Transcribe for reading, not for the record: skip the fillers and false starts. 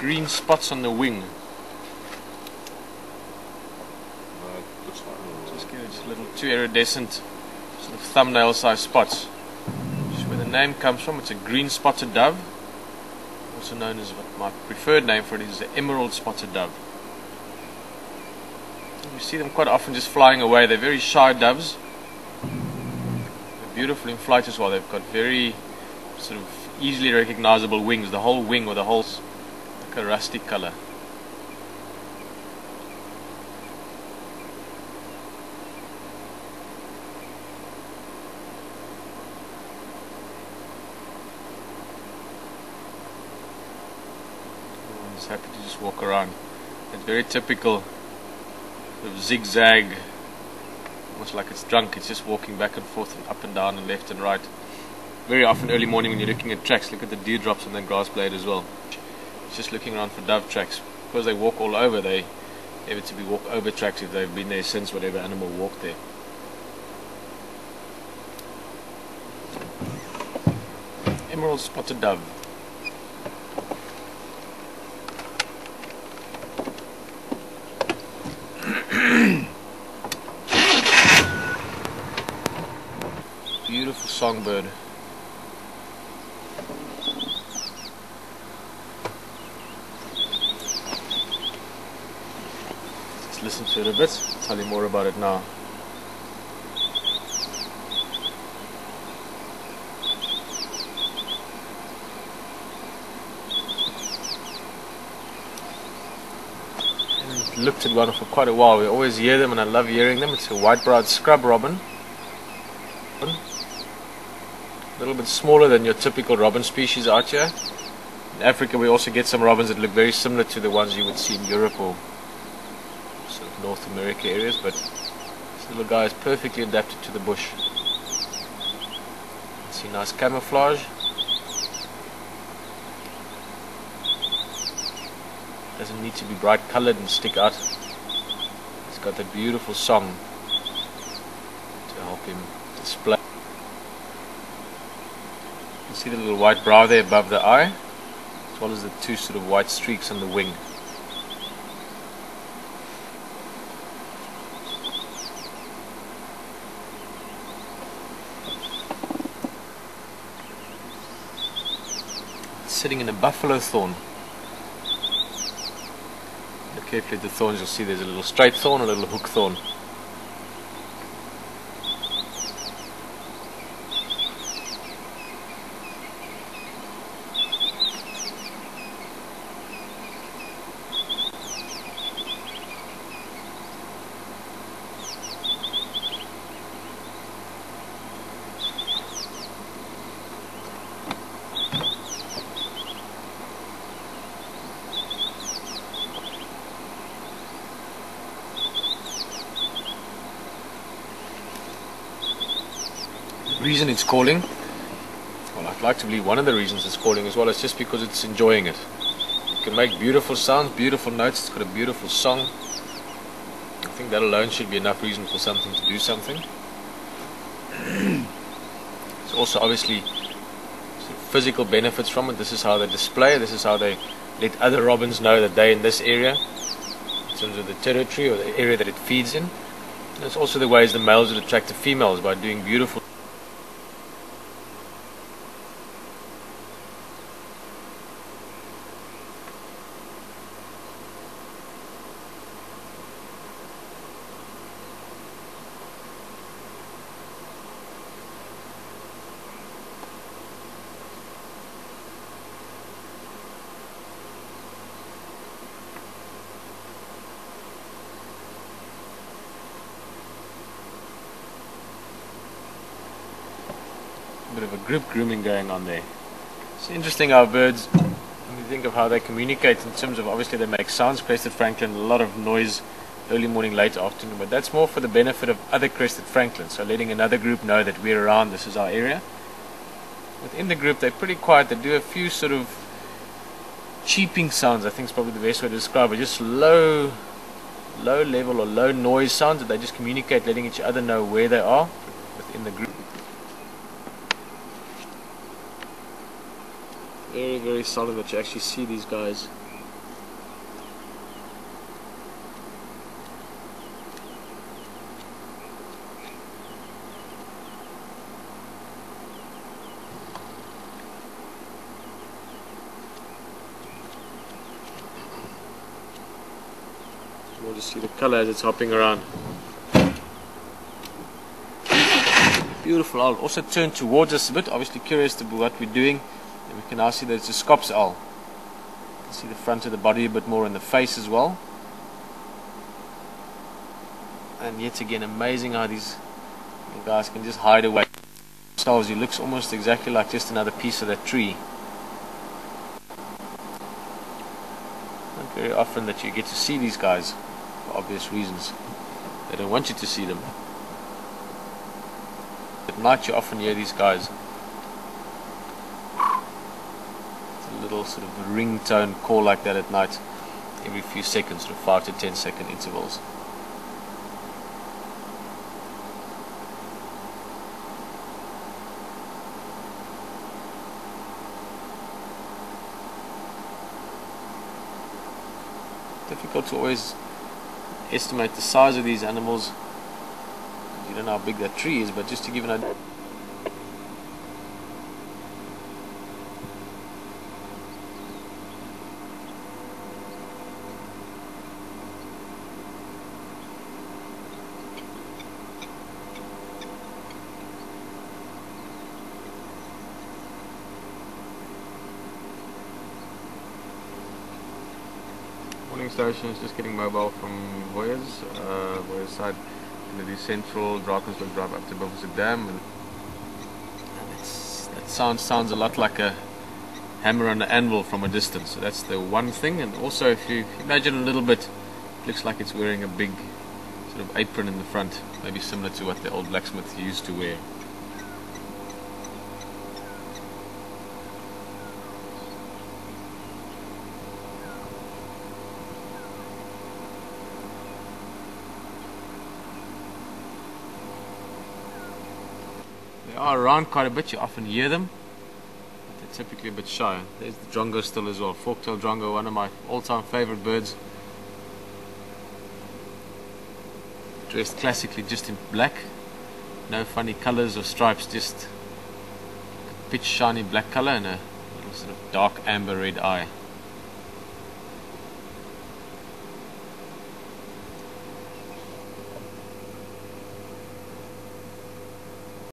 green spots on the wing. Just little two iridescent sort of thumbnail size spots. Just where the name comes from. It's a green spotted dove, also known as, my preferred name for it is the emerald spotted dove. You see them quite often just flying away. They're very shy doves. They're beautiful in flight as well. They've got very sort of easily recognizable wings. The whole wing or the whole like a rusty color. Everyone's happy to just walk around. It's very typical sort of zigzag, almost like it's drunk. It's just walking back and forth and up and down and left and right. Very often early morning when you're looking at tracks, look at the dewdrops on that grass blade as well. It's just looking around for dove tracks. Because they walk all over, they inevitably walk over tracks if they've been there since whatever animal walked there. Emerald spotted dove. Beautiful songbird. Let's listen to it a bit. I'll tell you more about it now. I looked at one for quite a while. We always hear them and I love hearing them. It's a white-browed scrub robin. A little bit smaller than your typical robin species out here. In Africa we also get some robins that look very similar to the ones you would see in Europe or sort of North America areas, but this little guy is perfectly adapted to the bush. See, nice camouflage. Doesn't need to be bright colored and stick out. He's got that beautiful song to help him display. You see the little white brow there above the eye, as well as the two sort of white streaks on the wing. It's sitting in a buffalo thorn. Look carefully at the thorns, you'll see there's a little straight thorn and a little hook thorn. The reason it's calling, well, I'd like to believe one of the reasons it's calling as well is just because it's enjoying it. It can make beautiful sounds, beautiful notes, it's got a beautiful song. I think that alone should be enough reason for something to do something. There's also obviously sort of physical benefits from it. This is how they display, this is how they let other robins know that they're in this area in terms of the territory or the area that it feeds in. And it's also the ways the males would attract the females by doing beautiful. Bit of a group grooming going on there. It's interesting how birds, when you think of how they communicate in terms of, obviously they make sounds, Crested Francolin, a lot of noise early morning, late afternoon, but that's more for the benefit of other Crested Francolins, so letting another group know that we're around, this is our area. Within the group they're pretty quiet, they do a few sort of cheeping sounds, I think is probably the best way to describe it, just low level or low noise sounds that they just communicate, letting each other know where they are within the group. Very, very solid that you actually see these guys we'll just see the color as it's hopping around. Beautiful owl. Also turn towards us a bit, obviously curious to what we're doing. And we can now see that it's a Scops owl. You can see the front of the body a bit more in the face as well. And yet again, amazing how these guys can just hide away themselves. He looks almost exactly like just another piece of that tree. Not very often that you get to see these guys, for obvious reasons. They don't want you to see them. At night you often hear these guys. It's a little sort of ringtone call like that at night, every few seconds, sort of 5 to 10 second intervals. Difficult to always estimate the size of these animals. You don't know how big that tree is, but just to give an idea. Morning station is just getting mobile from Voya's side. Going to do central Drakensberg drive up to Bush-shrike Dam, and that sounds a lot like a hammer on an anvil from a distance. So that's the one thing. And also, if you imagine a little bit, it looks like it's wearing a big sort of apron in the front, maybe similar to what the old blacksmith used to wear. They are around quite a bit, you often hear them, but they're typically a bit shy. There's the Drongo still as well, fork-tailed Drongo, one of my all-time favorite birds. Dressed classically just in black, no funny colors or stripes, just a pitch shiny black color and a little sort of dark amber red eye.